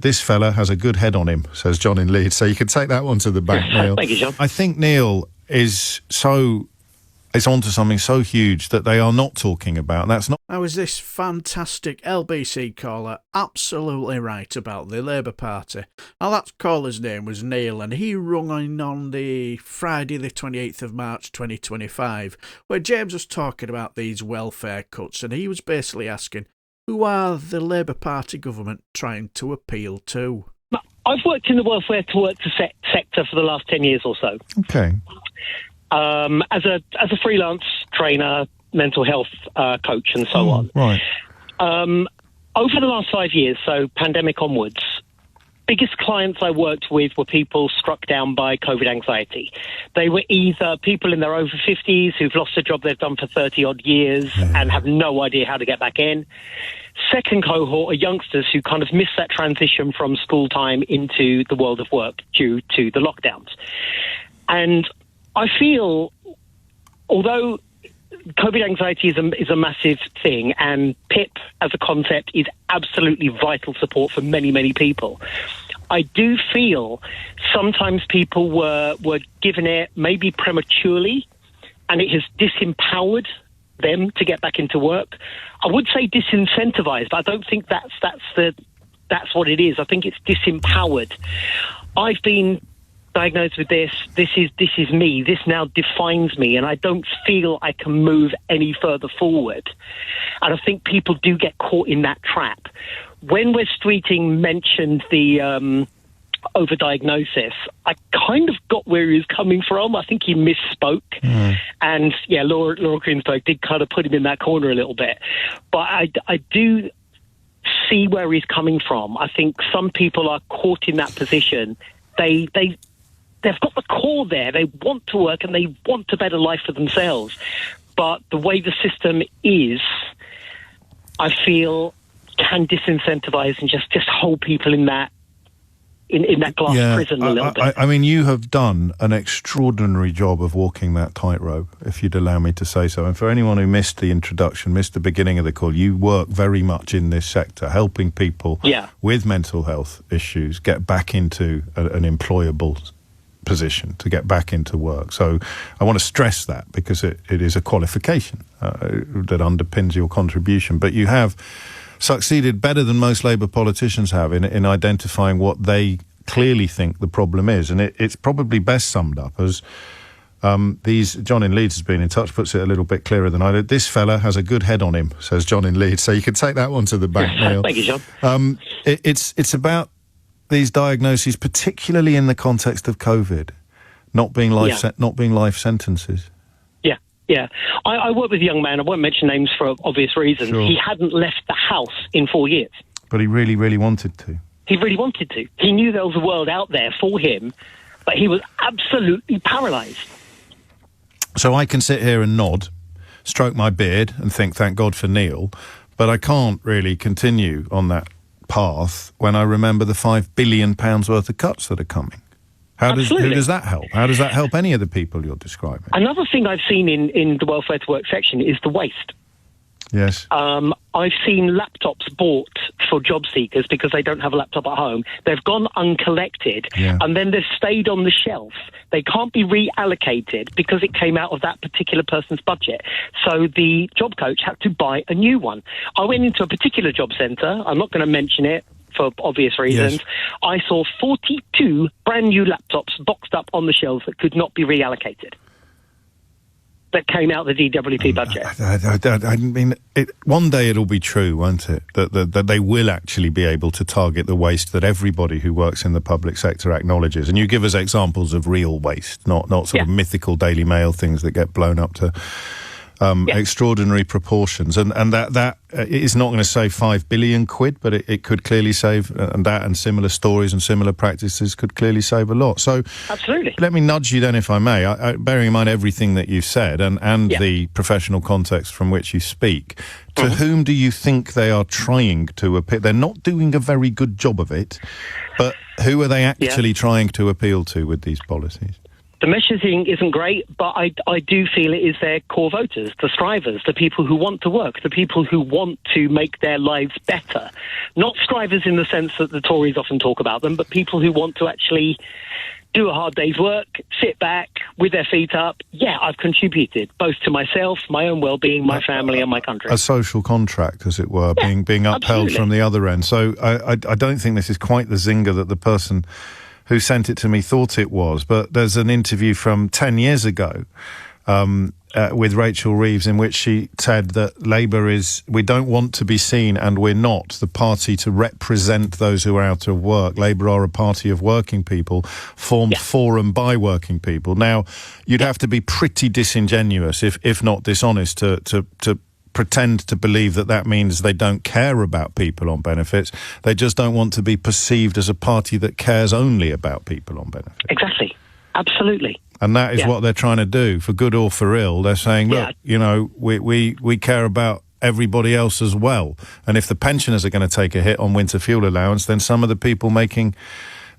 This fella has a good head on him, says John in Leeds. So you can take that one to the bank, Neal. Thank you, John. I think Neal is onto something so huge that they are not talking about. That's not. How is this fantastic LBC caller absolutely right about the Labour Party? Now, that caller's name was Neal, and he rung in on the Friday the 28th of March 2025, where James was talking about these welfare cuts, and he was basically asking, who are the Labour Party government trying to appeal to? I've worked in the welfare to work sector for the last 10 years or so. Okay. As a freelance trainer, mental health coach, and so on. Right. Over the last 5 years, so pandemic onwards, biggest clients I worked with were people struck down by COVID anxiety. They were either people in their over 50s who've lost a job they've done for 30-odd years and have no idea how to get back in. Second cohort are youngsters who kind of missed that transition from school time into the world of work due to the lockdowns. And I feel, although COVID anxiety is a massive thing, and PIP as a concept is absolutely vital support for many, many people, I do feel sometimes people were given it maybe prematurely, and it has disempowered them to get back into work. I would say disincentivized, but I don't think that's what it is. I think it's disempowered. I've been diagnosed with this. This is me. This now defines me, and I don't feel I can move any further forward. And I think people do get caught in that trap. When Wes Streeting mentioned the overdiagnosis, I kind of got where he was coming from. I think he misspoke. And yeah, Laura Greensburg did kind of put him in that corner a little bit. But I do see where he's coming from. I think some people are caught in that position. They've got the core there. They want to work and they want a better life for themselves. But the way the system is, I feel, can disincentivize and just hold people in that glass prison a little bit. I mean, you have done an extraordinary job of walking that tightrope, if you'd allow me to say so. And for anyone who missed the introduction, missed the beginning of the call, you work very much in this sector, helping people with mental health issues get back into an employable position, to get back into work. So I want to stress that, because it is a qualification that underpins your contribution. But you have succeeded better than most Labour politicians have in identifying what they clearly think the problem is. And it's probably best summed up as John in Leeds has been in touch, puts it a little bit clearer than I did. This fella has a good head on him, says John in Leeds. So you can take that one to the bank, Neal. Thank you, John. It's about these diagnoses, particularly in the context of COVID, not being life sentences. Yeah. I work with a young man. I won't mention names for obvious reasons. Sure. He hadn't left the house in 4 years. But he really, really wanted to. He really wanted to. He knew there was a world out there for him, but he was absolutely paralysed. So I can sit here and nod, stroke my beard and think, thank God for Neal, but I can't really continue on that path when I remember the £5 billion worth of cuts that are coming. Who does that help? How does that help any of the people you're describing? Another thing I've seen in the welfare to work section is the waste. Yes. I've seen laptops bought for job seekers because they don't have a laptop at home. They've gone uncollected, and then they've stayed on the shelf. They can't be reallocated because it came out of that particular person's budget. So the job coach had to buy a new one. I went into a particular job centre. I'm not going to mention it for obvious reasons. Yes. I saw 42 brand new laptops boxed up on the shelves that could not be reallocated, that came out of the DWP budget. I mean, one day it'll be true, won't it? That they will actually be able to target the waste that everybody who works in the public sector acknowledges. And you give us examples of real waste, not sort of mythical Daily Mail things that get blown up to extraordinary proportions. And that is not going to save £5 billion, but it could clearly save, and that and similar stories and similar practices could clearly save a lot. So absolutely. Let me nudge you then, if I may, bearing in mind everything that you've said and the professional context from which you speak, to whom do you think they are trying to appeal? They're not doing a very good job of it, but who are they actually trying to appeal to with these policies? The messaging isn't great, but I do feel it is their core voters, the strivers, the people who want to work, the people who want to make their lives better. Not strivers in the sense that the Tories often talk about them, but people who want to actually do a hard day's work, sit back with their feet up. Yeah, I've contributed both to myself, my own well-being, my family and my country. A social contract, as it were, Yeah, being upheld absolutely. from the other end. So I don't think this is quite the zinger that the person who sent it to me thought it was, but there's an interview from 10 years ago with Rachel Reeves in which she said that Labour we don't want to be seen, and we're not, the party to represent those who are out of work. Labour are a party of working people, formed for and by working people. Now, you'd have to be pretty disingenuous, if not dishonest, to pretend to believe that means they don't care about people on benefits. They just don't want to be perceived as a party that cares only about people on benefits. Exactly. Absolutely. And that is what they're trying to do, for good or for ill. They're saying, look, we care about everybody else as well. And if the pensioners are going to take a hit on winter fuel allowance, then some of the people making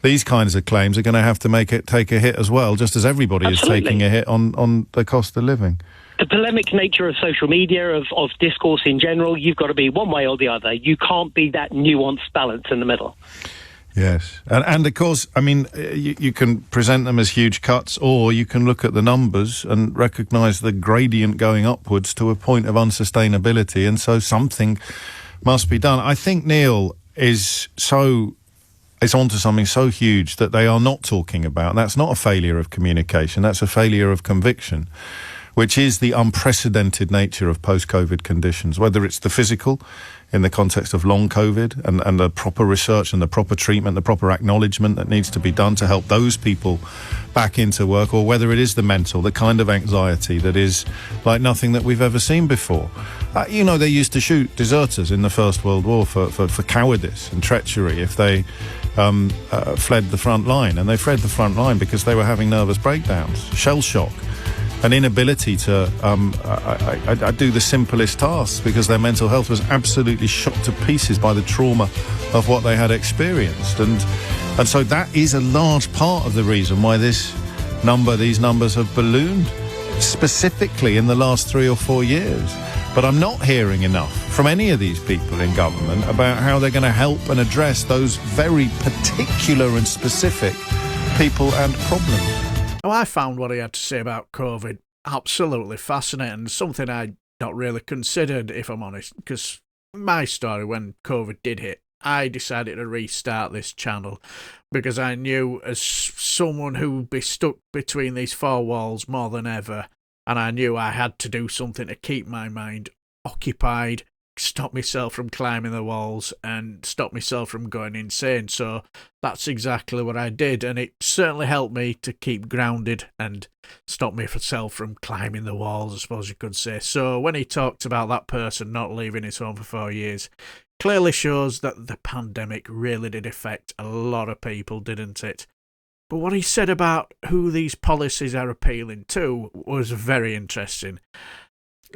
these kinds of claims are going to have to take a hit as well, just as everybody is taking a hit on the cost of living. The polemic nature of social media, of discourse in general, you've got to be one way or the other. You can't be that nuanced balance in the middle. Yes. And of course, I mean, you can present them as huge cuts, or you can look at the numbers and recognise the gradient going upwards to a point of unsustainability, and so something must be done. I think Neal is onto something so huge that they are not talking about. That's not a failure of communication, that's a failure of conviction, which is the unprecedented nature of post-COVID conditions, whether it's the physical in the context of long COVID and the proper research and the proper treatment, the proper acknowledgement that needs to be done to help those people back into work, or whether it is the mental, the kind of anxiety that is like nothing that we've ever seen before. They used to shoot deserters in the First World War for cowardice and treachery if they fled the front line. And they fled the front line because they were having nervous breakdowns, shell shock, an inability to do the simplest tasks because their mental health was absolutely shot to pieces by the trauma of what they had experienced. And so that is a large part of the reason why these numbers have ballooned, specifically in the last 3 or 4 years. But I'm not hearing enough from any of these people in government about how they're going to help and address those very particular and specific people and problems. Well, I found what he had to say about COVID absolutely fascinating, something I'd not really considered, if I'm honest, because my story when COVID did hit, I decided to restart this channel because I knew, as someone who would be stuck between these four walls more than ever, and I knew I had to do something to keep my mind occupied, stop myself from climbing the walls and stop myself from going insane. So that's exactly what I did, and it certainly helped me to keep grounded and stop myself from climbing the walls, I suppose you could say. So when he talked about that person not leaving his home for 4 years, clearly shows that the pandemic really did affect a lot of people, didn't it? But what he said about who these policies are appealing to was very interesting,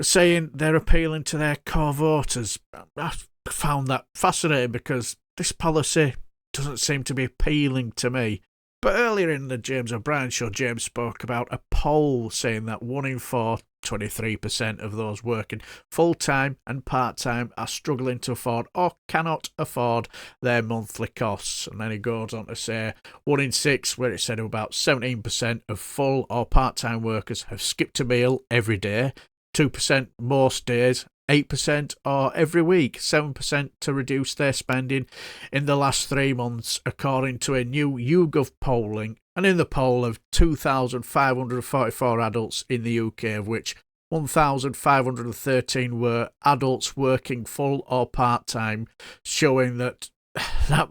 saying they're appealing to their core voters. I found that fascinating because this policy doesn't seem to be appealing to me. But earlier in the James O'Brien show, James spoke about a poll saying that 1 in 4, 23% of those working full-time and part-time are struggling to afford or cannot afford their monthly costs. And then he goes on to say 1 in 6, where it said about 17% of full or part-time workers have skipped a meal every day, 2% most days, 8% or every week, 7% to reduce their spending in the last 3 months, according to a new YouGov polling. And in the poll of 2,544 adults in the UK, of which 1,513 were adults working full or part-time, showing that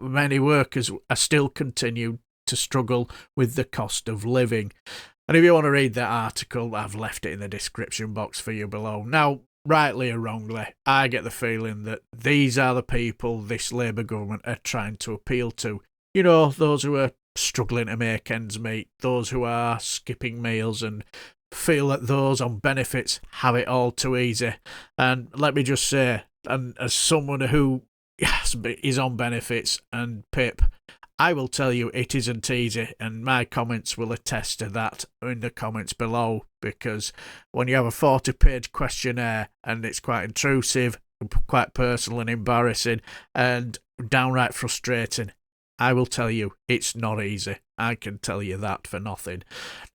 many workers are still continuing to struggle with the cost of living. And if you want to read that article, I've left it in the description box for you below. Now, rightly or wrongly, I get the feeling that these are the people this Labour government are trying to appeal to. You know, those who are struggling to make ends meet, those who are skipping meals and feel that those on benefits have it all too easy. And let me just say, and as someone who is on benefits and PIP, I will tell you it isn't easy, and my comments will attest to that in the comments below, because when you have a 40-page questionnaire and it's quite intrusive, quite personal and embarrassing and downright frustrating, I will tell you it's not easy. I can tell you that for nothing.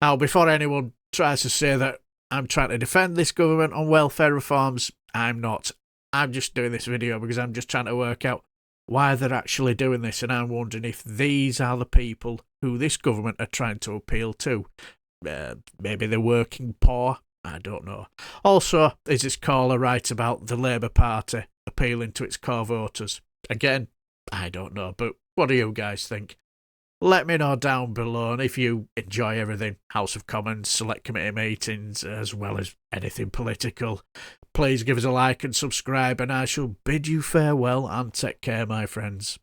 Now, before anyone tries to say that I'm trying to defend this government on welfare reforms, I'm not. I'm just doing this video because I'm just trying to work out why they're actually doing this, and I'm wondering if these are the people who this government are trying to appeal to. Maybe the working poor, I don't know. Also, is this caller right about the Labour Party appealing to its core voters? Again, I don't know, but what do you guys think? Let me know down below, and if you enjoy everything, House of Commons, Select Committee meetings, as well as anything political, please give us a like and subscribe, and I shall bid you farewell and take care, my friends.